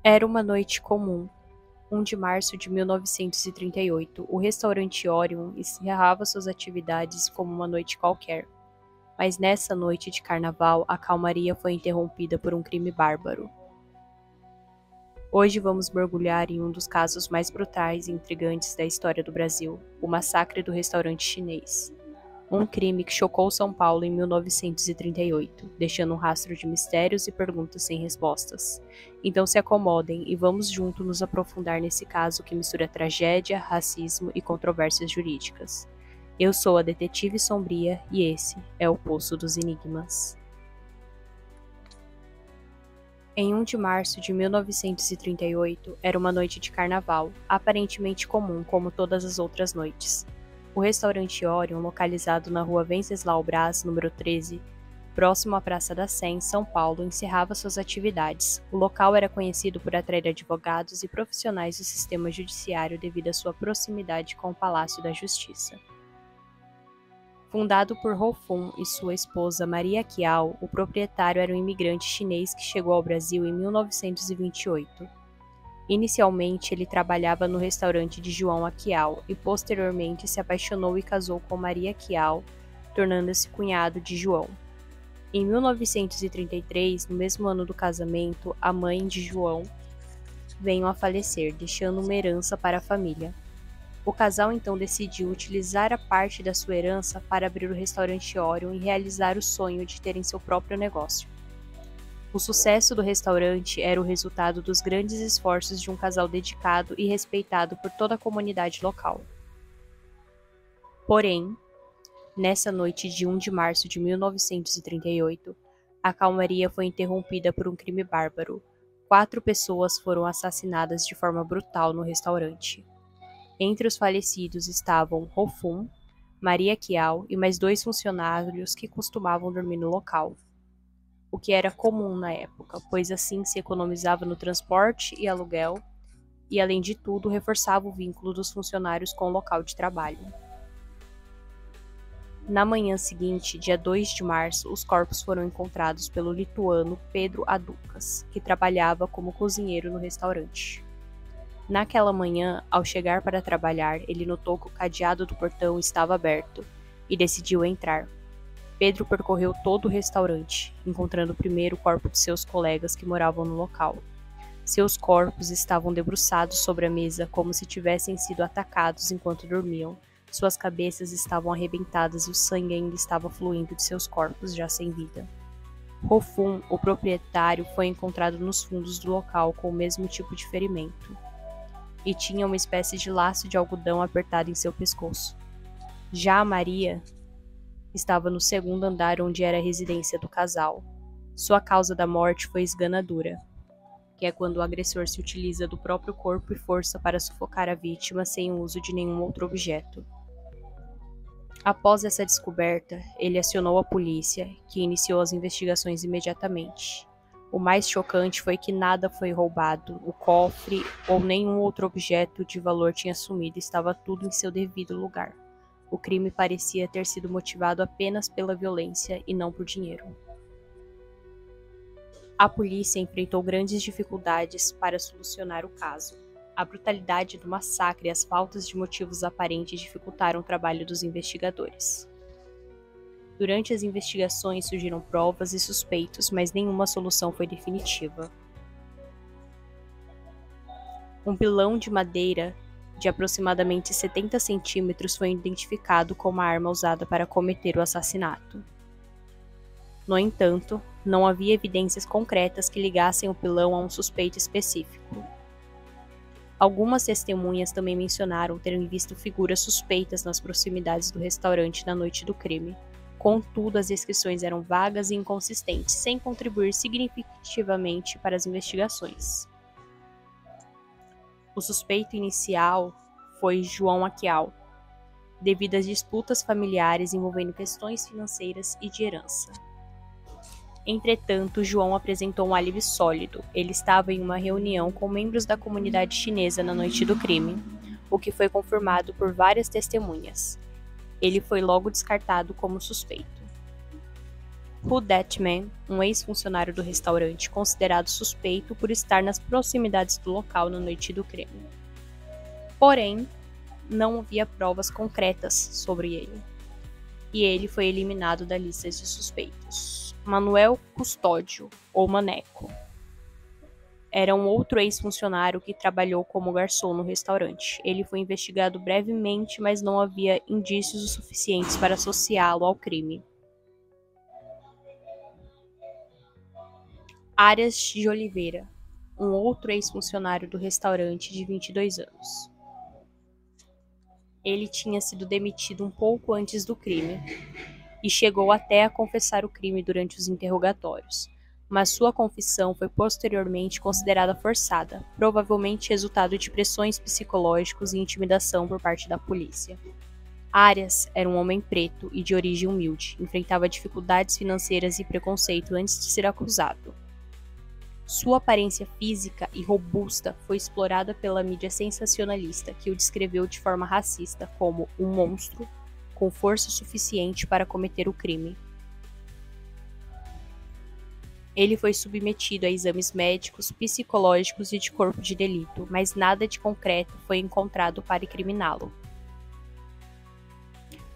Era uma noite comum, 1 de março de 1938. O restaurante Orion encerrava suas atividades como uma noite qualquer. Mas nessa noite de carnaval, a calmaria foi interrompida por um crime bárbaro. Hoje vamos mergulhar em um dos casos mais brutais e intrigantes da história do Brasil, o massacre do restaurante chinês. Um crime que chocou São Paulo em 1938, deixando um rastro de mistérios e perguntas sem respostas. Então se acomodem e vamos juntos nos aprofundar nesse caso que mistura tragédia, racismo e controvérsias jurídicas. Eu sou a Detetive Sombria e esse é o Poço dos Enigmas. Em 1 de março de 1938, era uma noite de carnaval, aparentemente comum como todas as outras noites. O restaurante Orion, localizado na rua Venceslau Braz, número 13, próximo à Praça da Sé, em São Paulo, encerrava suas atividades. O local era conhecido por atrair advogados e profissionais do sistema judiciário devido à sua proximidade com o Palácio da Justiça. Fundado por Ho Fun e sua esposa Maria Kiao, o proprietário era um imigrante chinês que chegou ao Brasil em 1928. Inicialmente, ele trabalhava no restaurante de João Aquial e posteriormente se apaixonou e casou com Maria Kiao, tornando-se cunhado de João. Em 1933, no mesmo ano do casamento, a mãe de João veio a falecer, deixando uma herança para a família. O casal então decidiu utilizar a parte da sua herança para abrir o restaurante Orion e realizar o sonho de terem seu próprio negócio. O sucesso do restaurante era o resultado dos grandes esforços de um casal dedicado e respeitado por toda a comunidade local. Porém, nessa noite de 1 de março de 1938, a calmaria foi interrompida por um crime bárbaro. 4 pessoas foram assassinadas de forma brutal no restaurante. Entre os falecidos estavam Ho Fun, Maria Kiao e mais 2 funcionários que costumavam dormir no local, o que era comum na época, pois assim se economizava no transporte e aluguel, e além de tudo reforçava o vínculo dos funcionários com o local de trabalho. Na manhã seguinte, dia 2 de março, os corpos foram encontrados pelo lituano Pedro Aducas, que trabalhava como cozinheiro no restaurante. Naquela manhã, ao chegar para trabalhar, ele notou que o cadeado do portão estava aberto e decidiu entrar. Pedro percorreu todo o restaurante, encontrando primeiro o corpo de seus colegas que moravam no local. Seus corpos estavam debruçados sobre a mesa como se tivessem sido atacados enquanto dormiam. Suas cabeças estavam arrebentadas e o sangue ainda estava fluindo de seus corpos já sem vida. Ho Fun, o proprietário, foi encontrado nos fundos do local com o mesmo tipo de ferimento e tinha uma espécie de laço de algodão apertado em seu pescoço. Já a Maria estava no segundo andar, onde era a residência do casal. Sua causa da morte foi esganadura, que é quando o agressor se utiliza do próprio corpo e força para sufocar a vítima sem o uso de nenhum outro objeto. Após essa descoberta, ele acionou a polícia, que iniciou as investigações imediatamente. O mais chocante foi que nada foi roubado, o cofre ou nenhum outro objeto de valor tinha sumido, estava tudo em seu devido lugar. O crime parecia ter sido motivado apenas pela violência e não por dinheiro. A polícia enfrentou grandes dificuldades para solucionar o caso. A brutalidade do massacre e as faltas de motivos aparentes dificultaram o trabalho dos investigadores. Durante as investigações surgiram provas e suspeitos, mas nenhuma solução foi definitiva. Um pilão de madeira de aproximadamente 70 centímetros foi identificado como a arma usada para cometer o assassinato. No entanto, não havia evidências concretas que ligassem o pilão a um suspeito específico. Algumas testemunhas também mencionaram terem visto figuras suspeitas nas proximidades do restaurante na noite do crime. Contudo, as descrições eram vagas e inconsistentes, sem contribuir significativamente para as investigações. O suspeito inicial foi João Aquial, devido às disputas familiares envolvendo questões financeiras e de herança. Entretanto, João apresentou um álibi sólido. Ele estava em uma reunião com membros da comunidade chinesa na noite do crime, o que foi confirmado por várias testemunhas. Ele foi logo descartado como suspeito. Who Dat Man, um ex-funcionário do restaurante considerado suspeito por estar nas proximidades do local na noite do crime. Porém, não havia provas concretas sobre ele, e ele foi eliminado da lista de suspeitos. Manuel Custódio, ou Maneco, era um outro ex-funcionário que trabalhou como garçom no restaurante. Ele foi investigado brevemente, mas não havia indícios o suficientes para associá-lo ao crime. Arias de Oliveira, um outro ex-funcionário do restaurante de 22 anos. Ele tinha sido demitido um pouco antes do crime e chegou até a confessar o crime durante os interrogatórios, mas sua confissão foi posteriormente considerada forçada, provavelmente resultado de pressões psicológicas e intimidação por parte da polícia. Arias era um homem preto e de origem humilde, enfrentava dificuldades financeiras e preconceito antes de ser acusado. Sua aparência física e robusta foi explorada pela mídia sensacionalista, que o descreveu de forma racista como um monstro com força suficiente para cometer o crime. Ele foi submetido a exames médicos, psicológicos e de corpo de delito, mas nada de concreto foi encontrado para incriminá-lo.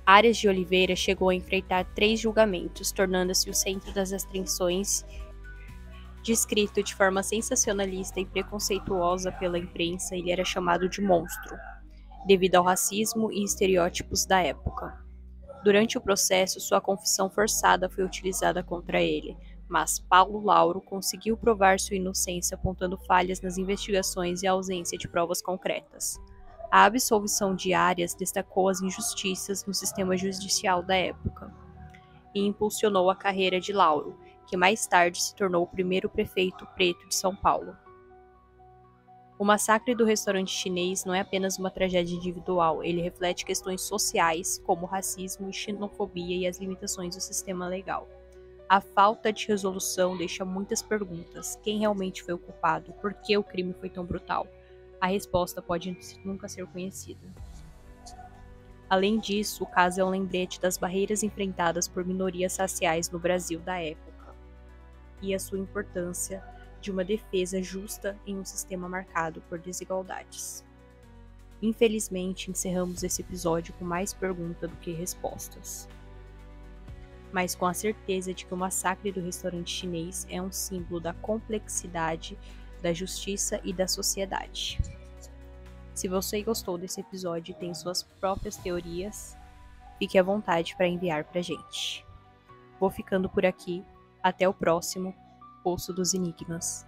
Arias de Oliveira chegou a enfrentar 3 julgamentos, tornando-se o centro das atenções, descrito de forma sensacionalista e preconceituosa pela imprensa. Ele era chamado de monstro, devido ao racismo e estereótipos da época. Durante o processo, sua confissão forçada foi utilizada contra ele, mas Paulo Lauro conseguiu provar sua inocência apontando falhas nas investigações e a ausência de provas concretas. A absolvição de Arias destacou as injustiças no sistema judicial da época e impulsionou a carreira de Lauro, que mais tarde se tornou o primeiro prefeito preto de São Paulo. O massacre do restaurante chinês não é apenas uma tragédia individual, ele reflete questões sociais, como racismo e xenofobia e as limitações do sistema legal. A falta de resolução deixa muitas perguntas. Quem realmente foi o culpado? Por que o crime foi tão brutal? A resposta pode nunca ser conhecida. Além disso, o caso é um lembrete das barreiras enfrentadas por minorias raciais no Brasil da época e a sua importância de uma defesa justa em um sistema marcado por desigualdades. Infelizmente, encerramos esse episódio com mais perguntas do que respostas, mas com a certeza de que o massacre do restaurante chinês é um símbolo da complexidade, da justiça e da sociedade. Se você gostou desse episódio e tem suas próprias teorias, fique à vontade para enviar para a gente. Vou ficando por aqui. Até o próximo Poço dos Enigmas.